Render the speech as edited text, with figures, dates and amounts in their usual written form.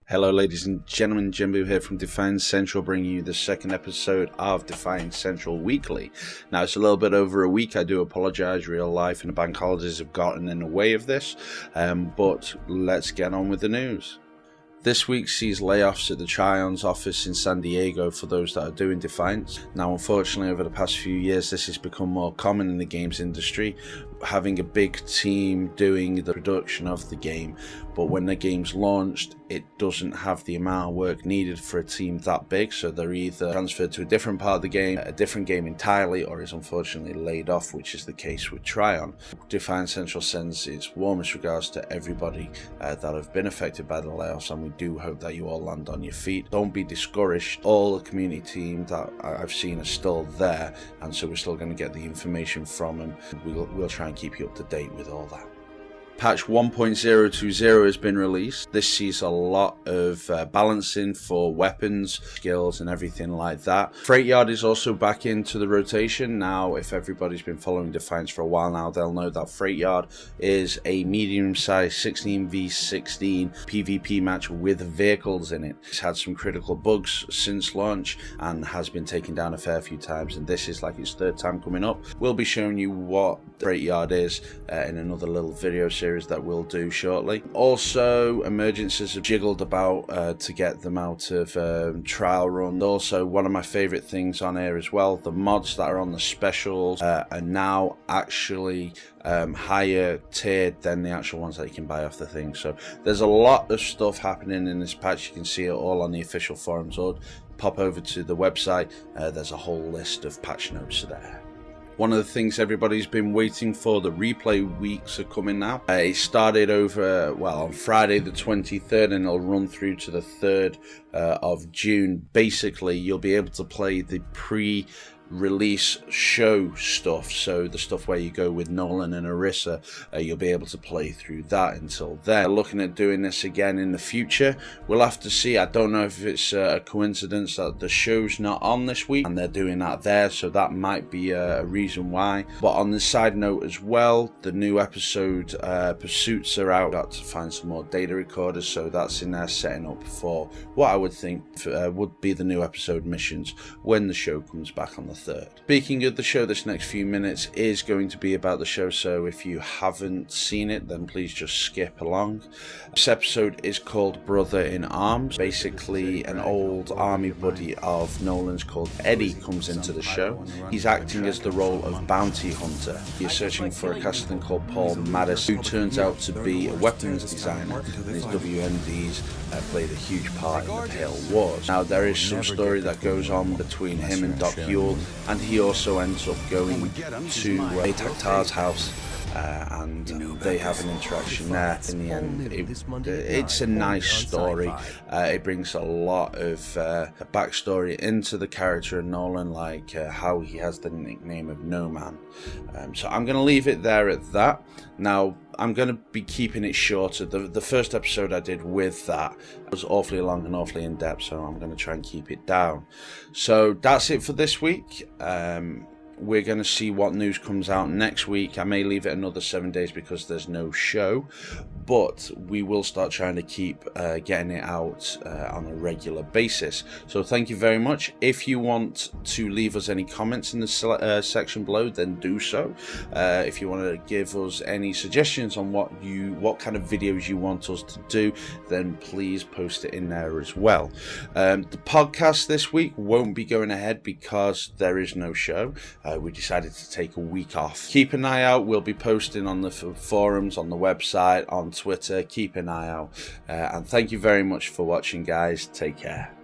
Hello ladies and gentlemen, Jimbo here from Defiance Central, bringing you the second episode of Defiance Central Weekly. Now it's a little bit over a week, I do apologise, real life and the bank holidays have gotten in the way of this, but let's get on with the news. This week sees layoffs at the Trion's office in San Diego for those that are doing Defiance. Now unfortunately over the past few years this has become more common in the games industry, having a big team doing the production of the game, but when the game's launched it doesn't have the amount of work needed for a team that big, so they're either transferred to a different part of the game, a different game entirely, or is unfortunately laid off, which is the case with Trion. Defiance Central sends its warmest regards to everybody that have been affected by the layoffs, and we do hope that you all land on your feet. Don't be discouraged, all the community team that I've seen are still there, and so we're still going to get the information from them. We'll try and keep you up to date with all that. Patch 1.020 has been released. This sees a lot of balancing for weapons, skills and everything like that. Freight Yard is also back into the rotation. Now if everybody's been following Defiance for a while now, they'll know that Freight Yard is a medium-sized 16v16 PvP match with vehicles in it. It's had some critical bugs since launch and has been taken down a fair few times, and this is like its third time coming up. We'll be showing you what Freight Yard is in another little video series that we'll do shortly. Also, emergencies have jiggled about to get them out of trial run. Also, one of my favorite things on here as well, the mods that are on the specials are now actually higher tiered than the actual ones that you can buy off the thing. So there's a lot of stuff happening in this patch. You can see it all on the official forums, or pop over to the website. There's a whole list of patch notes there. One of the things everybody's been waiting for, the replay weeks are coming now. It started over, on Friday the 23rd, and it'll run through to the 3rd of June. Basically, you'll be able to play the pre-release show stuff, so the stuff where you go with Nolan and Arissa, you'll be able to play through that until then. Looking at doing this again in the future, we'll have to see. I don't know if it's a coincidence that the show's not on this week and they're doing that there, so that might be a reason why. But on the side note as well, the new episode pursuits are out. Got to find some more data recorders, so that's in there setting up for what I would think would be the new episode missions when the show comes back on the 3rd. Speaking of the show, this next few minutes is going to be about the show, so if you haven't seen it then please just skip along. This episode is called Brother in Arms. Basically an old army buddy of Nolan's called Eddie comes into the show. He's acting as the role of bounty hunter. He's searching for a castellan called Paul Maddis, who turns out to be a weapons designer, and his WMDs played a huge part in the Pale Wars. Now there is some story that goes on between him and Doc Huel, and he also ends up going to Taktar's house, and they have an interaction there. In the end, it's a nice story. It brings a lot of backstory into the character of Nolan, like how he has the nickname of No Man. So I'm going to leave it there at that. Now I'm going to be keeping it shorter. The first episode I did with that was awfully long and awfully in depth, so I'm going to try and keep it down. So that's it for this week. We're going to see what news comes out next week. I may leave it another 7 days because there's no show, but we will start trying to keep getting it out on a regular basis. So thank you very much. If you want to leave us any comments in the section below, then do so. If you want to give us any suggestions on what kind of videos you want us to do, then please post it in there as well. The podcast this week won't be going ahead because there is no show. We decided to take a week off. Keep an eye out. We'll be posting on the forums, on the website, on Twitter. Keep an eye out. And thank you very much for watching, guys. Take care.